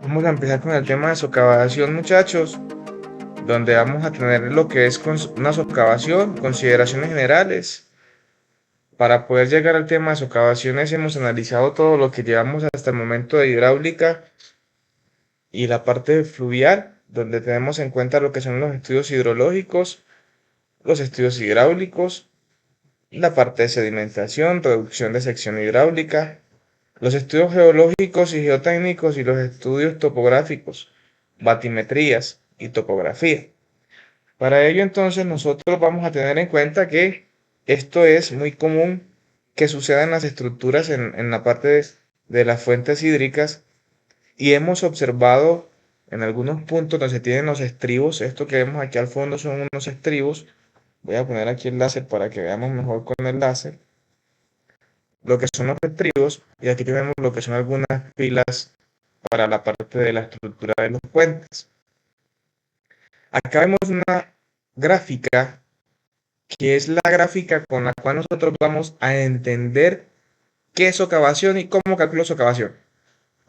Vamos a empezar con el tema de socavación, muchachos, donde vamos a tener lo que es una socavación, consideraciones generales. Para poder llegar al tema de socavaciones hemos analizado todo lo que llevamos hasta el momento de hidráulica y la parte fluvial, donde tenemos en cuenta lo que son los estudios hidrológicos, los estudios hidráulicos, la parte de sedimentación, reducción de sección hidráulica, los estudios geológicos y geotécnicos y los estudios topográficos, batimetrías y topografía. Para ello entonces nosotros vamos a tener en cuenta que esto es muy común que suceda en las estructuras en la parte de las fuentes hídricas y hemos observado en algunos puntos donde se tienen los estribos, esto que vemos aquí al fondo son unos estribos. Voy a poner aquí el láser para que veamos mejor con el láser lo que son los estribos y aquí tenemos lo que son algunas pilas para la parte de la estructura de los puentes. Acá vemos una gráfica que es la gráfica con la cual nosotros vamos a entender qué es socavación y cómo calculo socavación.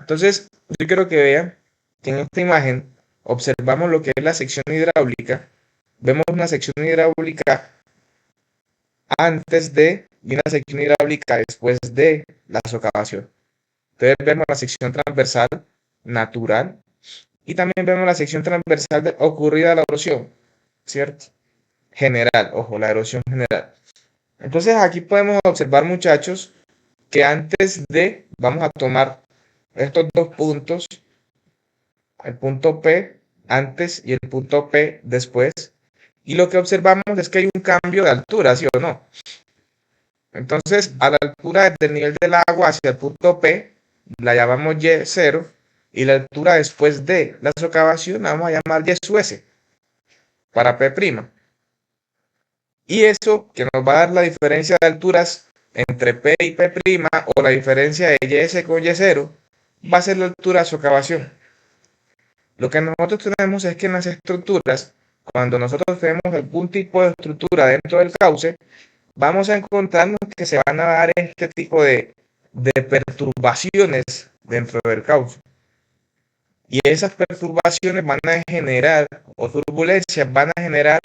Entonces, yo quiero que vean que en esta imagen observamos lo que es la sección hidráulica. Vemos una sección hidráulica antes de y una sección hidráulica después de la socavación. Entonces vemos la sección transversal natural y también vemos la sección transversal ocurrida a la erosión, ¿cierto? General, ojo, la erosión general. Entonces aquí podemos observar, muchachos, que antes de, vamos a tomar estos dos puntos, el punto P antes y el punto P después, y lo que observamos es que hay un cambio de altura, ¿sí o no? Entonces, a la altura del nivel del agua hacia el punto P, la llamamos Y0, y la altura después de la socavación la vamos a llamar Y sub S, para P'. Y eso que nos va a dar la diferencia de alturas entre P y P', o la diferencia de YS con Y0, va a ser la altura de socavación. Lo que nosotros tenemos es que en las estructuras, cuando nosotros tenemos algún tipo de estructura dentro del cauce, vamos a encontrarnos que se van a dar este tipo de perturbaciones dentro del cauce. Y esas perturbaciones van a generar, o turbulencias van a generar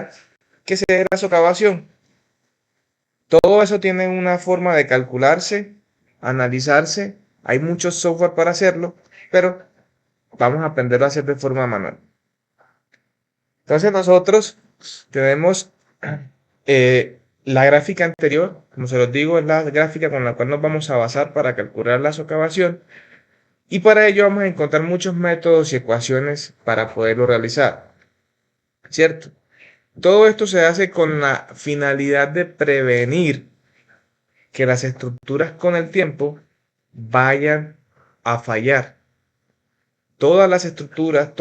que se dé la socavación. Todo eso tiene una forma de calcularse, analizarse. Hay muchos software para hacerlo, pero vamos a aprenderlo a hacer de forma manual. Entonces nosotros tenemos la gráfica anterior, como se los digo, es la gráfica con la cual nos vamos a basar para calcular la socavación. Y para ello vamos a encontrar muchos métodos y ecuaciones para poderlo realizar, ¿cierto? Todo esto se hace con la finalidad de prevenir que las estructuras con el tiempo vayan a fallar. Todas las estructuras,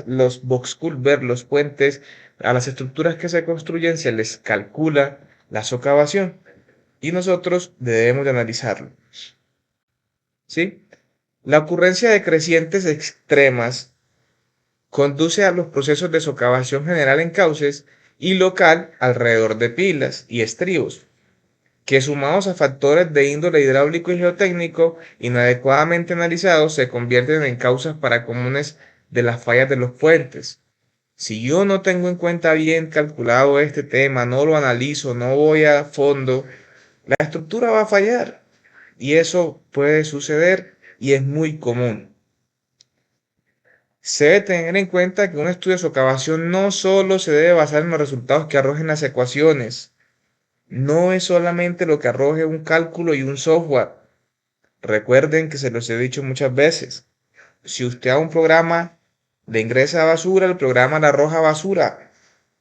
los box culvert, los puentes, a las estructuras que se construyen se les calcula la socavación y nosotros debemos de analizarlo. ¿Sí? La ocurrencia de crecientes extremas conduce a los procesos de socavación general en cauces y local alrededor de pilas y estribos, que sumados a factores de índole hidráulico y geotécnico inadecuadamente analizados se convierten en causas para comunes de las fallas de los puentes. Si yo no tengo en cuenta bien calculado este tema, no lo analizo, no voy a fondo, la estructura va a fallar y eso puede suceder y es muy común. Se debe tener en cuenta que un estudio de socavación no solo se debe basar en los resultados que arrojen las ecuaciones, no es solamente lo que arroje un cálculo y un software. Recuerden que se los he dicho muchas veces. Si usted a un programa le ingresa basura, el programa le arroja basura.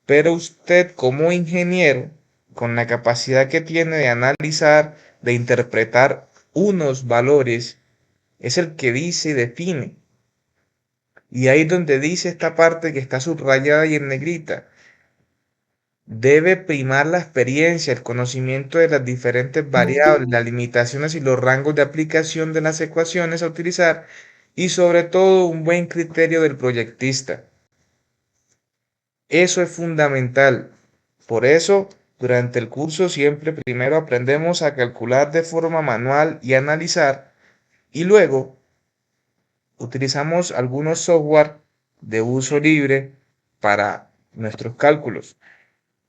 Pero usted como ingeniero, con la capacidad que tiene de analizar, de interpretar unos valores, es el que dice y define. Y ahí es donde dice esta parte que está subrayada y en negrita. Debe primar la experiencia, el conocimiento de las diferentes variables, las limitaciones y los rangos de aplicación de las ecuaciones a utilizar y sobre todo un buen criterio del proyectista. Eso es fundamental. Por eso, durante el curso siempre primero aprendemos a calcular de forma manual y analizar y luego utilizamos algunos software de uso libre para nuestros cálculos,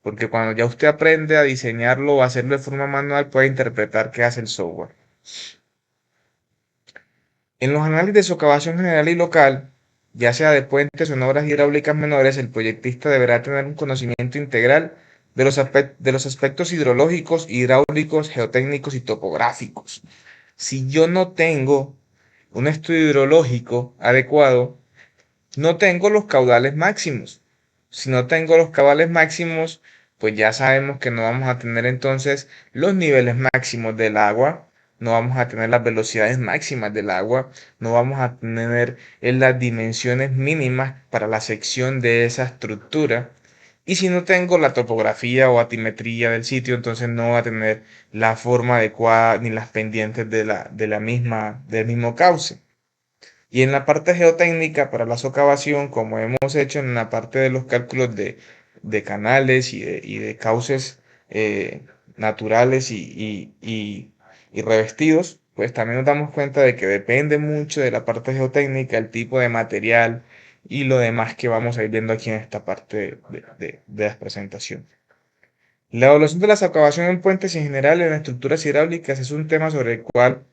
porque cuando ya usted aprende a diseñarlo o a hacerlo de forma manual, puede interpretar qué hace el software. En los análisis de socavación general y local, ya sea de puentes o en obras hidráulicas menores, el proyectista deberá tener un conocimiento integral de los aspectos hidrológicos, hidráulicos, geotécnicos y topográficos. Si yo no tengo un estudio hidrológico adecuado, no tengo los caudales máximos. Si no tengo los caudales máximos, pues ya sabemos que no vamos a tener entonces los niveles máximos del agua, no vamos a tener las velocidades máximas del agua, no vamos a tener las dimensiones mínimas para la sección de esa estructura. Y si no tengo la topografía o altimetría del sitio, entonces no va a tener la forma adecuada ni las pendientes del mismo cauce. Y en la parte geotécnica, para la socavación, como hemos hecho en la parte de los cálculos de canales y de cauces naturales y revestidos, pues también nos damos cuenta de que depende mucho de la parte geotécnica, el tipo de material y lo demás que vamos a ir viendo aquí en esta parte de la presentación. La evaluación de la socavación en puentes y en general en estructuras hidráulicas es un tema sobre el cual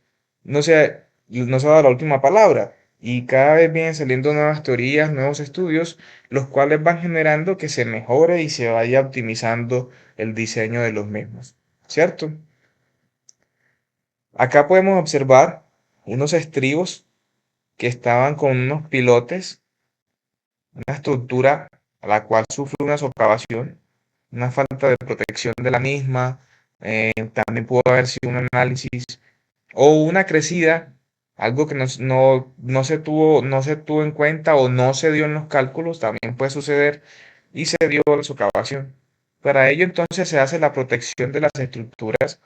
no se ha dado la última palabra y cada vez vienen saliendo nuevas teorías, nuevos estudios, los cuales van generando que se mejore y se vaya optimizando el diseño de los mismos, ¿cierto? Acá podemos observar unos estribos que estaban con unos pilotes, una estructura a la cual sufre una socavación, una falta de protección de la misma, también pudo haber sido un análisis o una crecida, algo que no se tuvo en cuenta o no se dio en los cálculos, también puede suceder y se dio la socavación. Para ello entonces se hace la protección de las estructuras,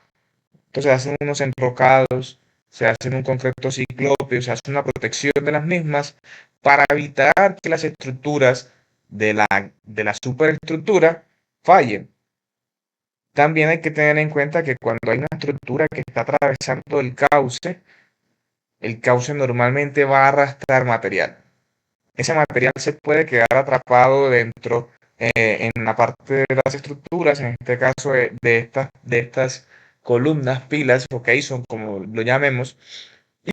entonces se hacen unos enrocados, se hace un concreto ciclópeo, se hace una protección de las mismas para evitar que las estructuras de la superestructura fallen. También hay que tener en cuenta que cuando hay una estructura que está atravesando el cauce normalmente va a arrastrar material. Ese material se puede quedar atrapado dentro, en la parte de las estructuras, en este caso de estas columnas, pilas o caisson, como lo llamemos,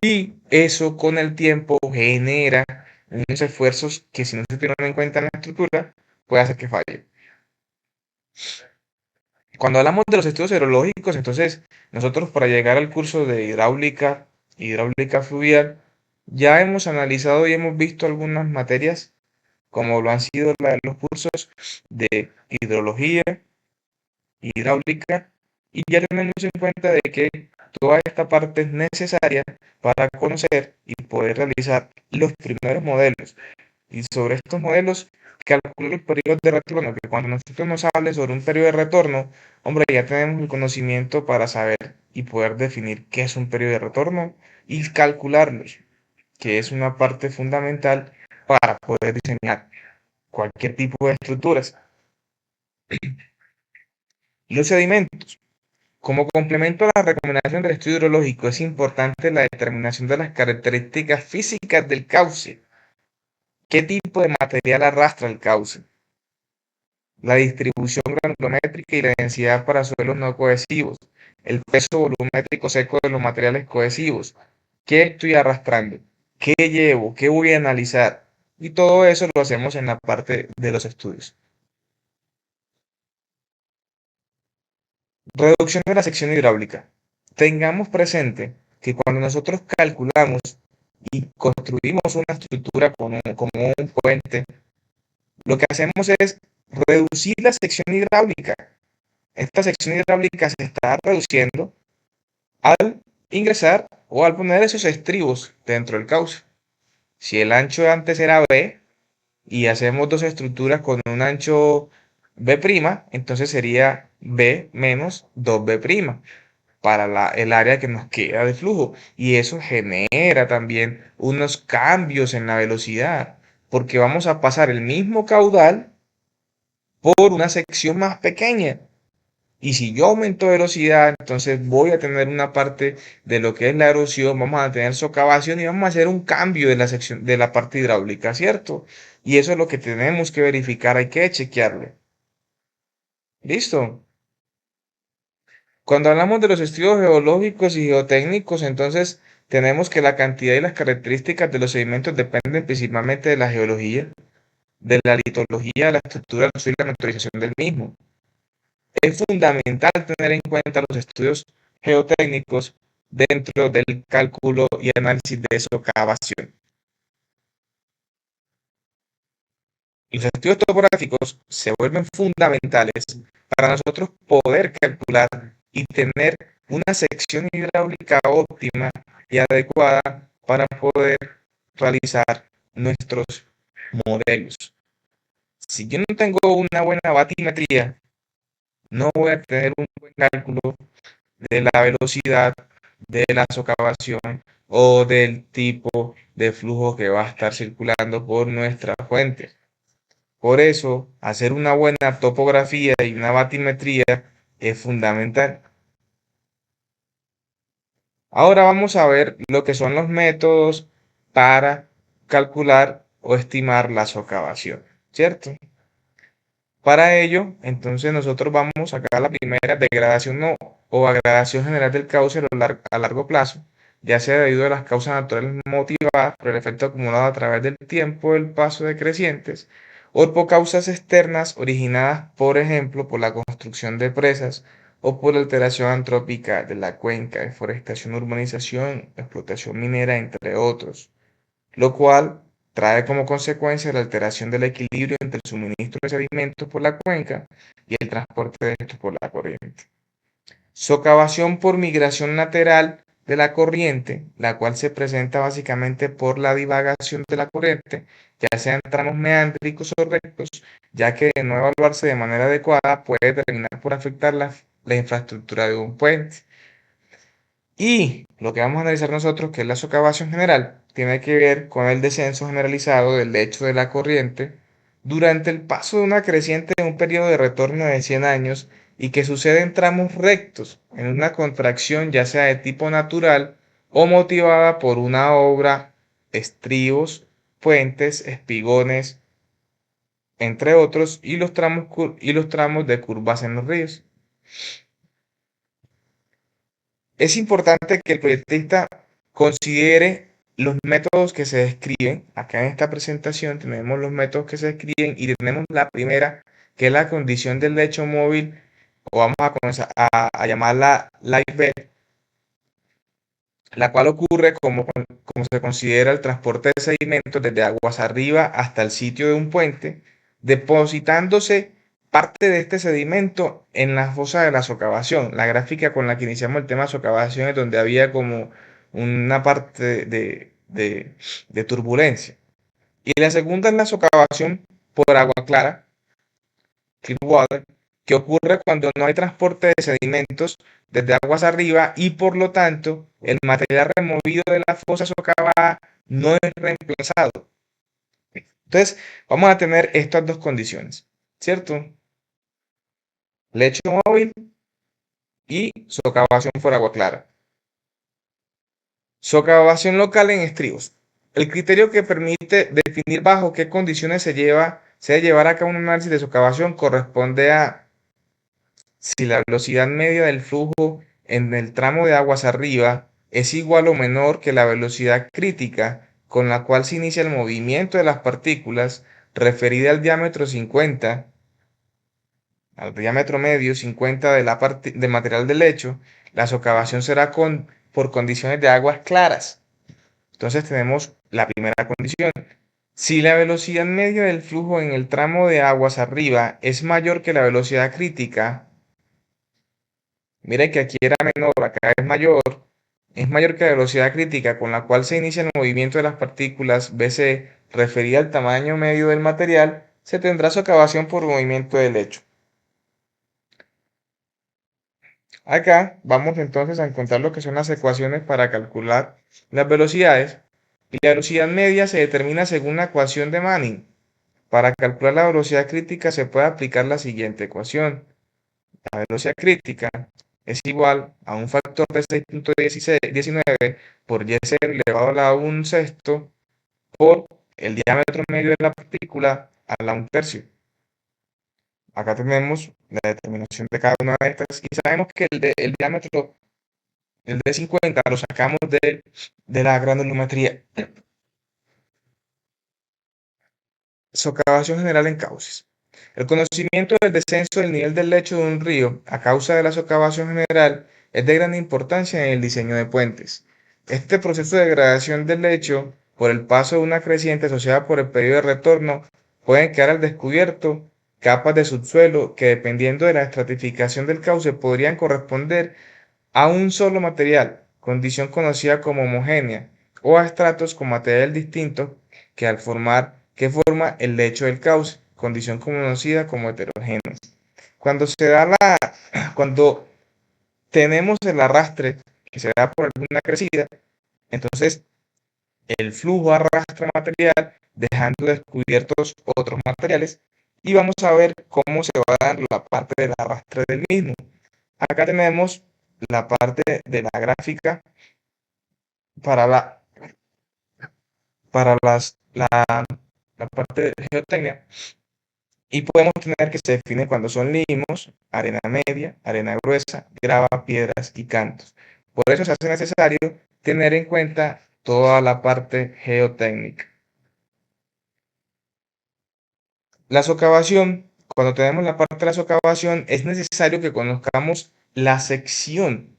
y eso con el tiempo genera unos esfuerzos que si no se tienen en cuenta en la estructura, puede hacer que falle. Cuando hablamos de los estudios serológicos, entonces nosotros para llegar al curso de hidráulica fluvial, ya hemos analizado y hemos visto algunas materias, como lo han sido los cursos de hidrología, hidráulica, y ya tenemos en cuenta de que toda esta parte es necesaria para conocer y poder realizar los primeros modelos. Y sobre estos modelos, calcular los periodos de retorno, que cuando nosotros nos hable sobre un periodo de retorno, hombre, ya tenemos el conocimiento para saber y poder definir qué es un periodo de retorno y calcularlos, que es una parte fundamental para poder diseñar cualquier tipo de estructuras. Los sedimentos. Como complemento a la recomendación del estudio hidrológico, es importante la determinación de las características físicas del cauce. ¿Qué tipo de material arrastra el cauce? La distribución granulométrica y la densidad para suelos no cohesivos, el peso volumétrico seco de los materiales cohesivos, qué estoy arrastrando, qué llevo, qué voy a analizar. Y todo eso lo hacemos en la parte de los estudios. Reducción de la sección hidráulica. Tengamos presente que cuando nosotros calculamos y construimos una estructura como un puente, lo que hacemos es reducir la sección hidráulica. Esta sección hidráulica se está reduciendo al ingresar o al poner esos estribos dentro del cauce. Si el ancho de antes era B y hacemos dos estructuras con un ancho B', entonces sería B menos 2B' para el área que nos queda de flujo. Y eso genera también unos cambios en la velocidad, porque vamos a pasar el mismo caudal por una sección más pequeña. Y si yo aumento velocidad, entonces voy a tener una parte de lo que es la erosión, vamos a tener socavación y vamos a hacer un cambio de la sección de la parte hidráulica, ¿cierto? Y eso es lo que tenemos que verificar, hay que chequearlo. ¿Listo? Cuando hablamos de los estudios geológicos y geotécnicos, entonces tenemos que la cantidad y las características de los sedimentos dependen principalmente de la geología, de la litología, de la estructura del suelo y la monitorización del mismo. Es fundamental tener en cuenta los estudios geotécnicos dentro del cálculo y análisis de socavación. Los estudios topográficos se vuelven fundamentales para nosotros poder calcular y tener una sección hidráulica óptima y adecuada para poder realizar nuestros modelos. Si yo no tengo una buena batimetría, no voy a tener un buen cálculo de la velocidad de la socavación o del tipo de flujo que va a estar circulando por nuestra fuente. Por eso, hacer una buena topografía y una batimetría es fundamental. Ahora vamos a ver lo que son los métodos para calcular o estimar la socavación, ¿cierto? Para ello, entonces nosotros vamos a sacar la primera degradación o agradación general del cauce a largo plazo, ya sea debido a las causas naturales motivadas por el efecto acumulado a través del tiempo del paso de crecientes, o por causas externas originadas, por ejemplo, por la construcción de presas o por la alteración antrópica de la cuenca, deforestación, urbanización, explotación minera, entre otros, lo cual trae como consecuencia la alteración del equilibrio entre el suministro de sedimentos por la cuenca y el transporte de estos por la corriente. Socavación por migración lateral de la corriente, la cual se presenta básicamente por la divagación de la corriente, ya sea en tramos meándricos o rectos, ya que de no evaluarse de manera adecuada puede terminar por afectar la infraestructura de un puente. Y lo que vamos a analizar nosotros, que es la socavación general, tiene que ver con el descenso generalizado del lecho de la corriente durante el paso de una creciente en un periodo de retorno de 100 años y que sucede en tramos rectos, en una contracción ya sea de tipo natural o motivada por una obra, estribos, puentes, espigones, entre otros, y los tramos de curvas en los ríos. Es importante que el proyectista considere los métodos que se describen. Acá en esta presentación tenemos los métodos que se describen y tenemos la primera, que es la condición del lecho móvil, o vamos a comenzar a llamarla live bed, la cual ocurre como se considera el transporte de sedimentos desde aguas arriba hasta el sitio de un puente, depositándose parte de este sedimento en la fosa de la socavación. La gráfica con la que iniciamos el tema de socavación es donde había como una parte de turbulencia. Y la segunda es la socavación por agua clara, clear water, que ocurre cuando no hay transporte de sedimentos desde aguas arriba y por lo tanto el material removido de la fosa socavada no es reemplazado. Entonces vamos a tener estas dos condiciones, ¿cierto? Lecho móvil y socavación por agua clara. Socavación local en estribos. El criterio que permite definir bajo qué condiciones se debe llevar a cabo un análisis de socavación corresponde a si la velocidad media del flujo en el tramo de aguas arriba es igual o menor que la velocidad crítica con la cual se inicia el movimiento de las partículas referida al diámetro 50, al diámetro medio 50 del material del lecho, la socavación será por condiciones de aguas claras. Entonces tenemos la primera condición. Si la velocidad media del flujo en el tramo de aguas arriba es mayor que la velocidad crítica, mira que aquí era menor, acá es mayor que la velocidad crítica con la cual se inicia el movimiento de las partículas BC referida al tamaño medio del material, se tendrá socavación por movimiento del lecho. Acá vamos entonces a encontrar lo que son las ecuaciones para calcular las velocidades. Y la velocidad media se determina según la ecuación de Manning. Para calcular la velocidad crítica se puede aplicar la siguiente ecuación. la velocidad crítica es igual a un factor de 6.19 por y0 elevado a la 1 sexto por el diámetro medio de la partícula a la 1 tercio. Acá tenemos la determinación de cada una de estas y sabemos que el diámetro, el de 50, lo sacamos de la granulometría. Socavación general en cauces. El conocimiento del descenso del nivel del lecho de un río a causa de la socavación general es de gran importancia en el diseño de puentes. Este proceso de degradación del lecho por el paso de una creciente asociada por el periodo de retorno pueden quedar al descubierto capas de subsuelo que, dependiendo de la estratificación del cauce, podrían corresponder a un solo material, condición conocida como homogénea, o a estratos con material distinto que forma el lecho del cauce, condición conocida como heterogéneo. Cuando se da cuando tenemos el arrastre que se da por alguna crecida, entonces el flujo arrastra material dejando descubiertos otros materiales y vamos a ver cómo se va a dar la parte del arrastre del mismo. Acá tenemos la parte de la gráfica para la parte de geotecnia y podemos tener que se define cuando son limos, arena media, arena gruesa, grava, piedras y cantos. Por eso se hace necesario tener en cuenta toda la parte geotécnica. La socavación, cuando tenemos la parte de la socavación, es necesario que conozcamos la sección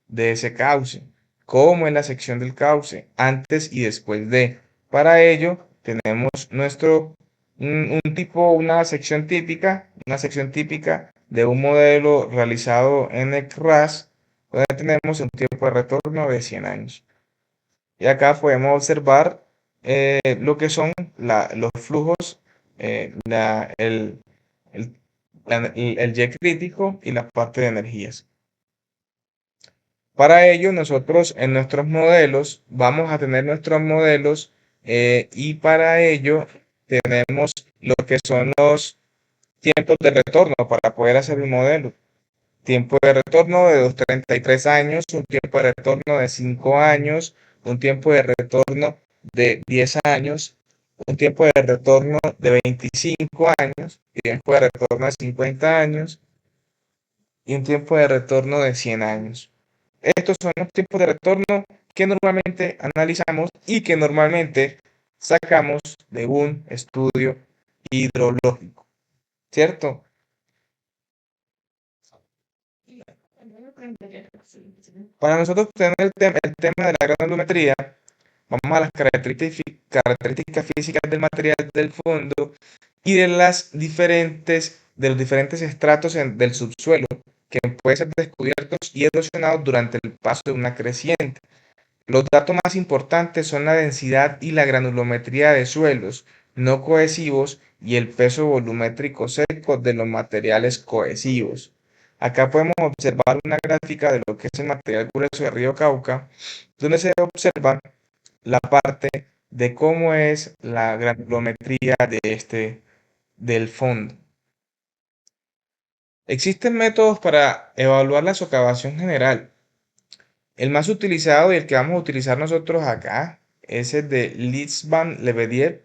de ese cauce, cómo es la sección del cauce, antes y después de. Para ello, tenemos una sección típica de un modelo realizado en ECRAS, donde tenemos un tiempo de retorno de 100 años. Y acá podemos observar lo que son los flujos, el, el Y crítico y la parte de energías. Para ello, nosotros en nuestros modelos vamos a tener nuestros modelos y para ello tenemos lo que son los tiempos de retorno para poder hacer el modelo. Tiempo de retorno de 233 años, un tiempo de retorno de 5 años, un tiempo de retorno de 10 años, un tiempo de retorno de 25 años, tiempo de retorno de 50 años y un tiempo de retorno de 100 años. Estos son los tiempos de retorno que normalmente analizamos y que normalmente sacamos de un estudio hidrológico, ¿cierto? Para nosotros tener el tema de la granulometría, vamos a las características físicas del material del fondo y de los diferentes estratos del subsuelo que pueden ser descubiertos y erosionados durante el paso de una creciente. Los datos más importantes son la densidad y la granulometría de suelos no cohesivos y el peso volumétrico seco de los materiales cohesivos. Acá podemos observar una gráfica de lo que es el material grueso del río Cauca, donde se observa la parte de cómo es la granulometría del fondo. Existen métodos para evaluar la socavación general. El más utilizado y el que vamos a utilizar nosotros acá es el de Litzban-Lebedev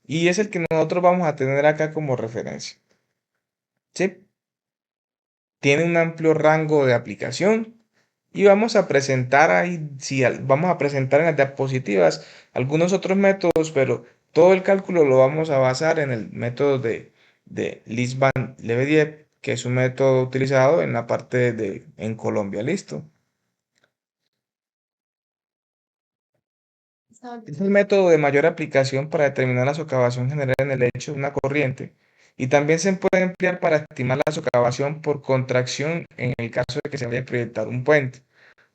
y es el que nosotros vamos a tener acá como referencia. ¿Sí? Tiene un amplio rango de aplicación y vamos a presentar ahí, sí, vamos a presentar en las diapositivas algunos otros métodos, pero todo el cálculo lo vamos a basar en el método de Litzban-Lebedev, que es un método utilizado en la parte en Colombia. ¿Listo? Es el método de mayor aplicación para determinar la socavación general en el lecho de una corriente y también se puede emplear para estimar la socavación por contracción en el caso de que se vaya a proyectar un puente,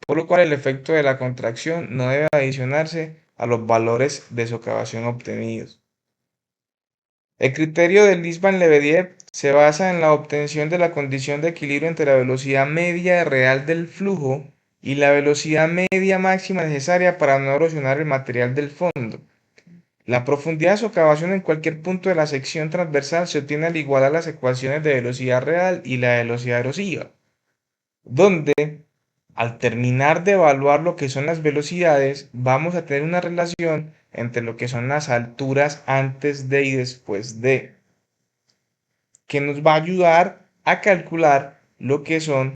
por lo cual el efecto de la contracción no debe adicionarse a los valores de socavación obtenidos. El criterio de Litzban-Lebedev se basa en la obtención de la condición de equilibrio entre la velocidad media real del flujo y la velocidad media máxima necesaria para no erosionar el material del fondo. La profundidad de socavación en cualquier punto de la sección transversal se obtiene al igualar las ecuaciones de velocidad real y la velocidad erosiva, donde al terminar de evaluar lo que son las velocidades, vamos a tener una relación entre lo que son las alturas antes de y después de, que nos va a ayudar a calcular lo que son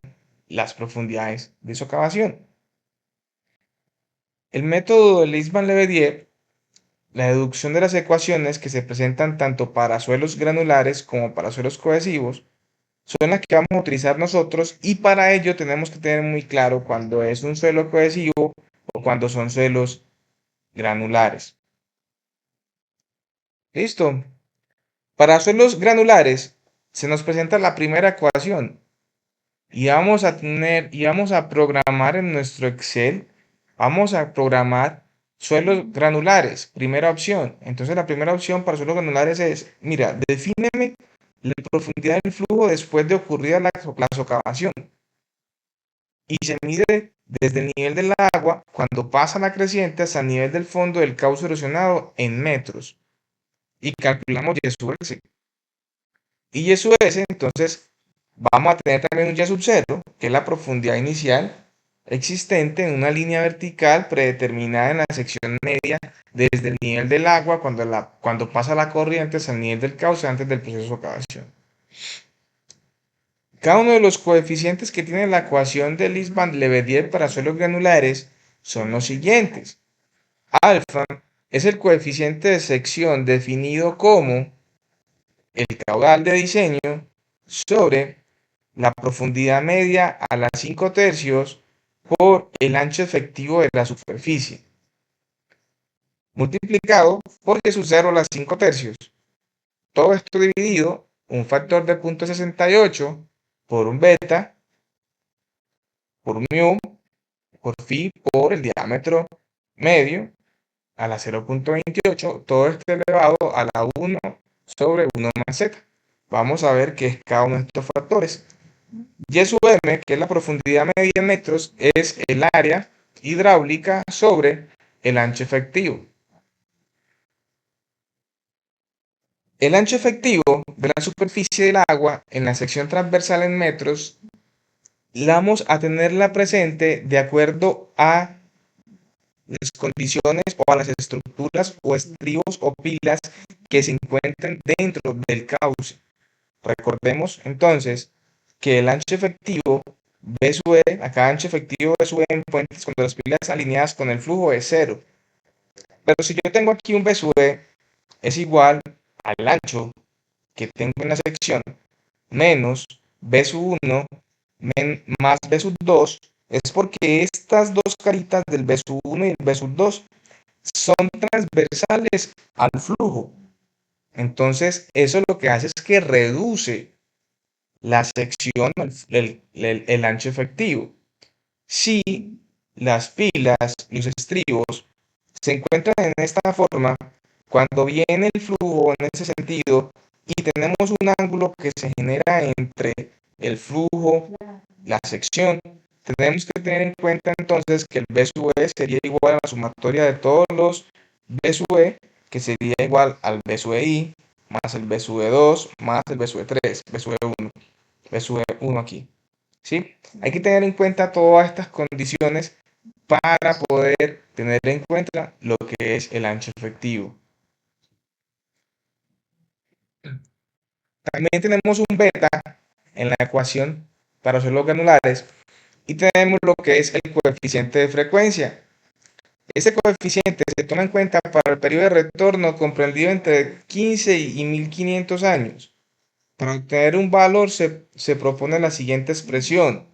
las profundidades de socavación. El método de Leibniz-Lebedev, la deducción de las ecuaciones que se presentan tanto para suelos granulares como para suelos cohesivos, son las que vamos a utilizar nosotros, y para ello tenemos que tener muy claro cuando es un suelo cohesivo o cuando son suelos granulares. Listo. Para suelos granulares se nos presenta la primera ecuación y vamos a programar en nuestro Excel, vamos a programar suelos granulares, primera opción. Entonces la primera opción para suelos granulares es, mira, defíneme la profundidad del flujo después de ocurrida la socavación. Y se mide desde el nivel del agua cuando pasa la creciente hasta el nivel del fondo del cauce erosionado en metros. Y calculamos Y sub S. Y Y sub S, entonces, vamos a tener también un Y sub 0, que es la profundidad inicial existente en una línea vertical predeterminada en la sección media desde el nivel del agua cuando pasa la corriente hasta el nivel del cauce antes del proceso de socavación. Cada uno de los coeficientes que tiene la ecuación de Leibniz-Lebedev para suelos granulares son los siguientes. Alfa es el coeficiente de sección definido como el caudal de diseño sobre la profundidad media a las 5 tercios por el ancho efectivo de la superficie, multiplicado por Y sub 0 a las 5 tercios. Todo esto dividido, un factor de 0.68 por un beta, por un mu, por phi, por el diámetro medio a la 0.28, todo esto elevado a la 1 sobre 1 más z. Vamos a ver qué es cada uno de estos factores. Y sub m, que es la profundidad media en metros, es el área hidráulica sobre el ancho efectivo. El ancho efectivo de la superficie del agua en la sección transversal en metros la vamos a tenerla presente de acuerdo a las condiciones o a las estructuras o estribos o pilas que se encuentran dentro del cauce. Recordemos entonces que el ancho efectivo B sub E, acá ancho efectivo B sub E en puentes cuando las pilas alineadas con el flujo es 0. Pero si yo tengo aquí un B sub E es igual al ancho que tengo en la sección menos B sub 1 más B sub 2, es porque estas dos caritas del B sub 1 y el B sub 2 son transversales al flujo. Entonces, eso lo que hace es que reduce la sección, el ancho efectivo. Si las pilas, los estribos, se encuentran en esta forma, cuando viene el flujo en ese sentido y tenemos un ángulo que se genera entre el flujo, la sección, tenemos que tener en cuenta entonces que el B sub E sería igual a la sumatoria de todos los B sub E, que sería igual al B sub I, más el B sub 2, más el B sub 3, B sub 1, B sub 1 aquí. ¿Sí? Hay que tener en cuenta todas estas condiciones para poder tener en cuenta lo que es el ancho efectivo. También tenemos un beta en la ecuación para suelos granulares y tenemos lo que es el coeficiente de frecuencia. Ese coeficiente se toma en cuenta para el periodo de retorno comprendido entre 15 y 1500 años. Para obtener un valor se propone la siguiente expresión.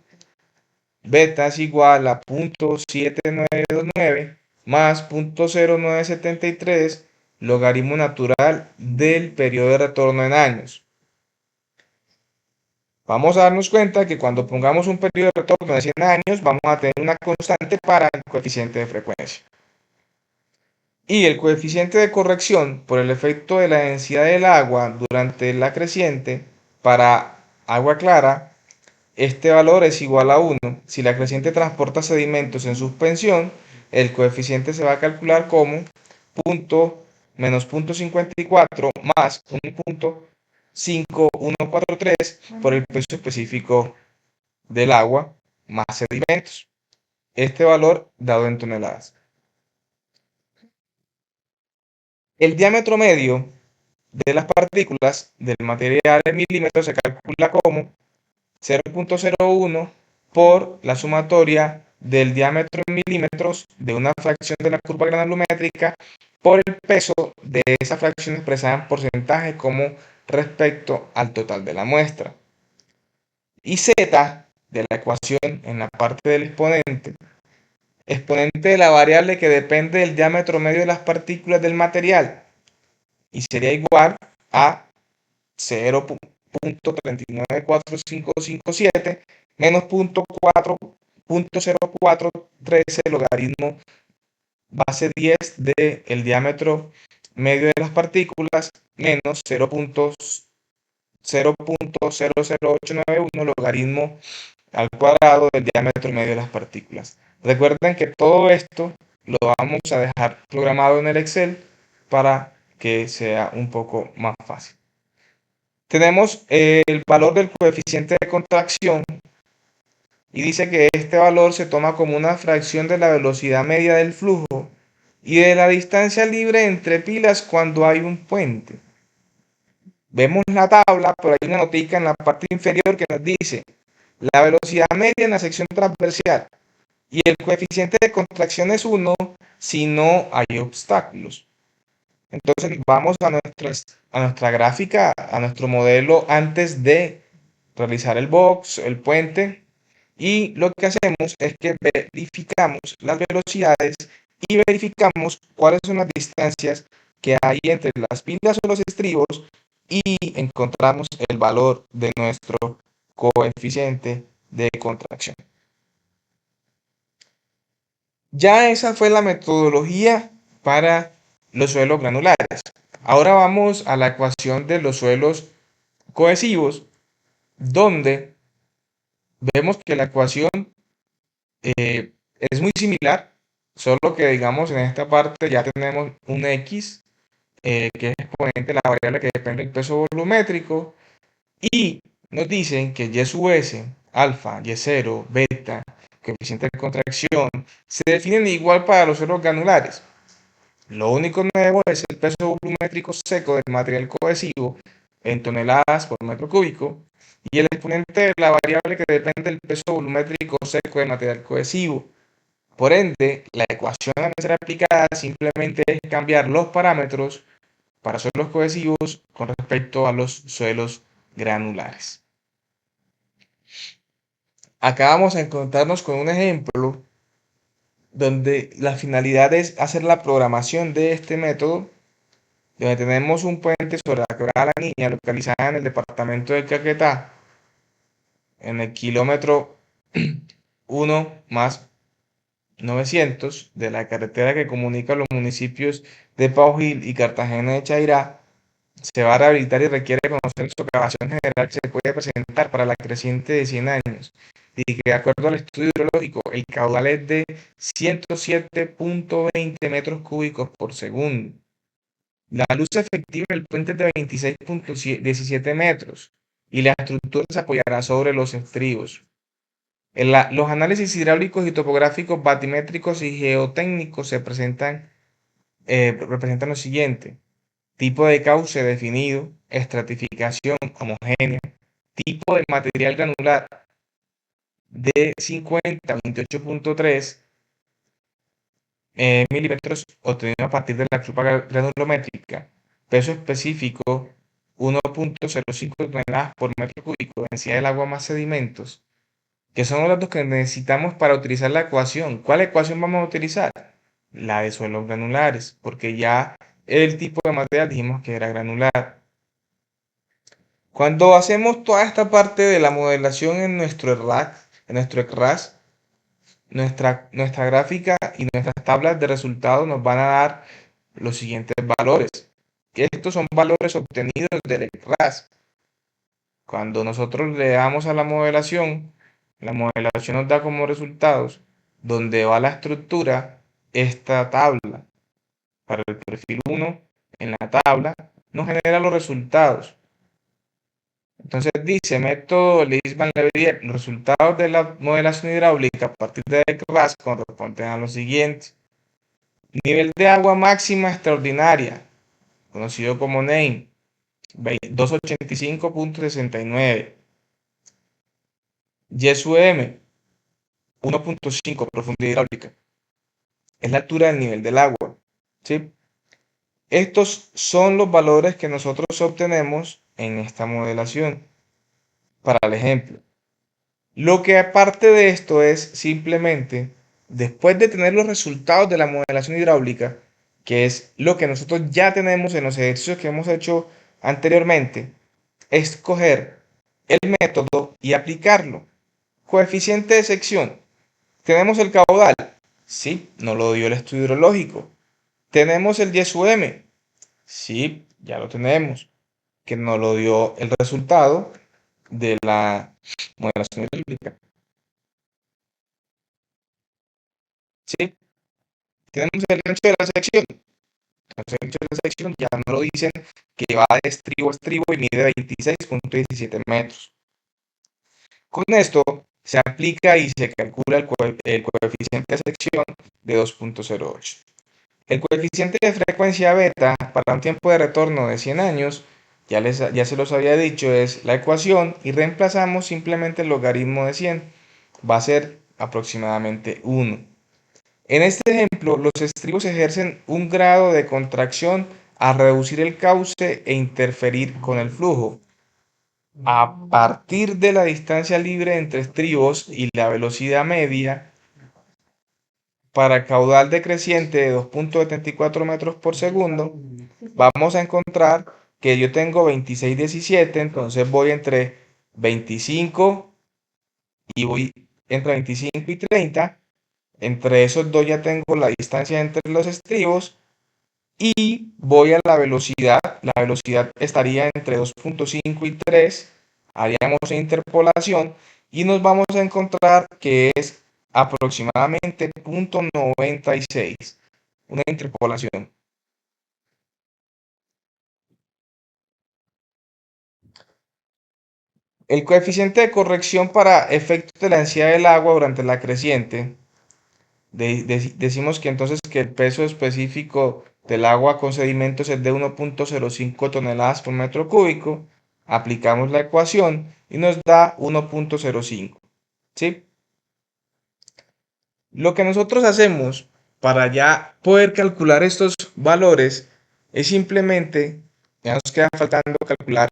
Beta es igual a 0.7929 más 0.0973 logaritmo natural del periodo de retorno en años. Vamos a darnos cuenta que cuando pongamos un periodo de retorno de 100 años, vamos a tener una constante para el coeficiente de frecuencia. Y el coeficiente de corrección por el efecto de la densidad del agua durante la creciente para agua clara, este valor es igual a 1. Si la creciente transporta sedimentos en suspensión, el coeficiente se va a calcular como menos 0,54 más 1,5143 por el peso específico del agua más sedimentos. Este valor dado en toneladas. El diámetro medio de las partículas del material en milímetros se calcula como 0,01 por la sumatoria del diámetro en milímetros de una fracción de la curva granulométrica por el peso de esa fracción expresada en porcentaje como respecto al total de la muestra. Y z de la ecuación en la parte del exponente de la variable que depende del diámetro medio de las partículas del material, y sería igual a 0,394557 menos 0,0413 logaritmo base 10 del diámetro medio de las partículas menos 0,00891 logaritmo al cuadrado del diámetro medio de las partículas. Recuerden que todo esto lo vamos a dejar programado en el Excel para que sea un poco más fácil. Tenemos el valor del coeficiente de contracción y dice que este valor se toma como una fracción de la velocidad media del flujo y de la distancia libre entre pilas cuando hay un puente. Vemos la tabla, pero hay una notica en la parte inferior que nos dice la velocidad media en la sección transversal y el coeficiente de contracción es 1 si no hay obstáculos. Entonces vamos a nuestra gráfica, a nuestro modelo antes de realizar el box, el puente, y lo que hacemos es que verificamos las velocidades y verificamos cuáles son las distancias que hay entre las pilas o los estribos y encontramos el valor de nuestro coeficiente de contracción. Ya esa fue la metodología para los suelos granulares. Ahora vamos a la ecuación de los suelos cohesivos, donde vemos que la ecuación es muy similar, solo que digamos en esta parte ya tenemos un X, que es exponente de la variable que depende del peso volumétrico, y nos dicen que Y sub S, alfa, Y0, beta, coeficiente de contracción, se definen igual para los suelos granulares. Lo único nuevo es el peso volumétrico seco del material cohesivo en toneladas por metro cúbico y el exponente de la variable que depende del peso volumétrico seco del material cohesivo. Por ende, la ecuación a ser aplicada simplemente es cambiar los parámetros para suelos cohesivos con respecto a los suelos granulares. Acá vamos a encontrarnos con un ejemplo donde la finalidad es hacer la programación de este método, donde tenemos un puente sobre la quebrada La Niña, localizada en el departamento de Caquetá, en el kilómetro 1 más 900 de la carretera que comunica los municipios de Paujil y Cartagena de Chairá. Se va a rehabilitar y requiere conocer la socavación general que se puede presentar para la creciente de 100 años y que de acuerdo al estudio hidrológico el caudal es de 107,20 metros cúbicos por segundo. La luz efectiva del puente es de 26,17 metros y la estructura se apoyará sobre los estribos. Los análisis hidráulicos y topográficos, batimétricos y geotécnicos representan lo siguiente: tipo de cauce definido, estratificación homogénea, tipo de material granular de 50 a 28,3 milímetros obtenido a partir de la curva granulométrica, peso específico 1,05 toneladas por metro cúbico, densidad del agua más sedimentos, que son los datos que necesitamos para utilizar la ecuación. ¿Cuál ecuación vamos a utilizar? La de suelos granulares, porque ya el tipo de material dijimos que era granular. Cuando hacemos toda esta parte de la modelación en nuestro ECRAS, nuestra gráfica y nuestras tablas de resultados nos van a dar los siguientes valores. Estos son valores obtenidos del ECRAS. Cuando nosotros le damos a la modelación nos da como resultados donde va la estructura esta tabla. Para el perfil 1 en la tabla, nos genera los resultados. Entonces dice, método Leisman-Leverrier, los resultados de la modelación hidráulica a partir de RAS corresponden a los siguientes. Nivel de agua máxima extraordinaria, conocido como NAME, 285.69. YSUM, 1.5, profundidad hidráulica. Es la altura del nivel del agua. ¿Sí? Estos son los valores que nosotros obtenemos en esta modelación. Para el ejemplo, lo que aparte de esto es simplemente, después de tener los resultados de la modelación hidráulica, que es lo que nosotros ya tenemos en los ejercicios que hemos hecho anteriormente, escoger el método y aplicarlo. Coeficiente de sección. ¿Tenemos el caudal? Sí, no lo dio el estudio hidrológico. ¿Tenemos el YSUM? Sí, ya lo tenemos, que nos lo dio el resultado de la modelación hidráulica. Sí, tenemos el ancho de la sección. Entonces, el ancho de la sección ya nos lo dicen que va de estribo a estribo y mide 26.17 metros. Con esto se aplica y se calcula el coeficiente de sección de 2.08. El coeficiente de frecuencia beta para un tiempo de retorno de 100 años, ya se los había dicho, es la ecuación y reemplazamos simplemente el logaritmo de 100. Va a ser aproximadamente 1. En este ejemplo, los estribos ejercen un grado de contracción a reducir el cauce e interferir con el flujo. A partir de la distancia libre entre estribos y la velocidad media, para caudal decreciente de 2.74 metros por segundo, vamos a encontrar que yo tengo 26.17, entonces voy entre 25 y voy entre 25 y 30. Entre esos dos ya tengo la distancia entre los estribos y voy a la velocidad. La velocidad estaría entre 2.5 y 3. Haríamos una interpolación y nos vamos a encontrar que es aproximadamente 0.96. Una interpolación. El coeficiente de corrección para efectos de la densidad del agua durante la creciente. Decimos que entonces que el peso específico del agua con sedimentos es de 1.05 toneladas por metro cúbico. Aplicamos la ecuación y nos da 1.05. ¿Sí? Lo que nosotros hacemos para ya poder calcular estos valores es simplemente, ya nos queda faltando calcular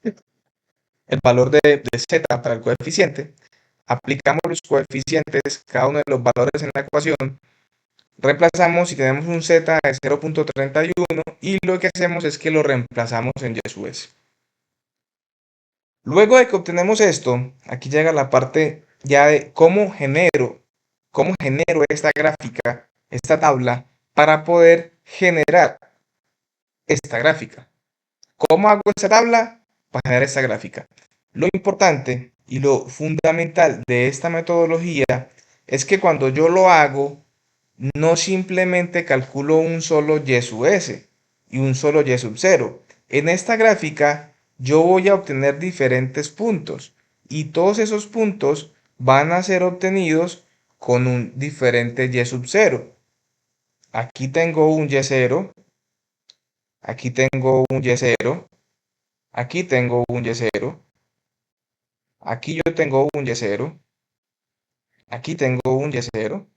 el valor de z para el coeficiente. Aplicamos los coeficientes, cada uno de los valores en la ecuación. Reemplazamos y tenemos un z de 0.31 y lo que hacemos es que lo reemplazamos en y sub s. Luego de que obtenemos esto, aquí llega la parte ya de cómo genero esta gráfica, esta tabla, para poder generar esta gráfica. ¿Cómo hago esta tabla? Para generar esta gráfica. Lo importante y lo fundamental de esta metodología es que cuando yo lo hago, no simplemente calculo un solo y sub s y un solo y sub 0. En esta gráfica yo voy a obtener diferentes puntos y todos esos puntos van a ser obtenidos con un diferente y sub 0. Aquí tengo un y0, aquí tengo un y0, aquí tengo un y0, aquí yo tengo un y0, aquí tengo un y0,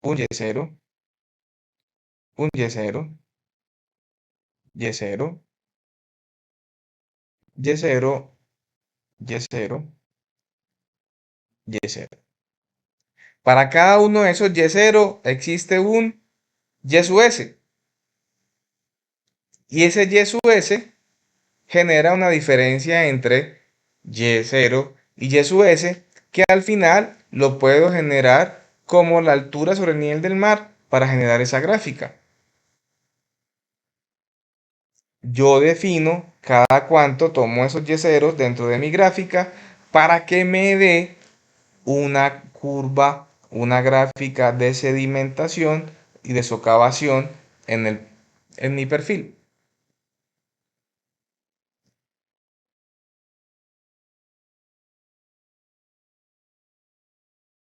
un y0, un y0, y0, y0, y0, y0. Para cada uno de esos y0 existe un y sub s. Y ese y sub s genera una diferencia entre y0 y y sub s que al final lo puedo generar como la altura sobre el nivel del mar para generar esa gráfica. Yo defino cada cuánto tomo esos y0 dentro de mi gráfica para que me dé una curva, una gráfica de sedimentación y de socavación en en mi perfil.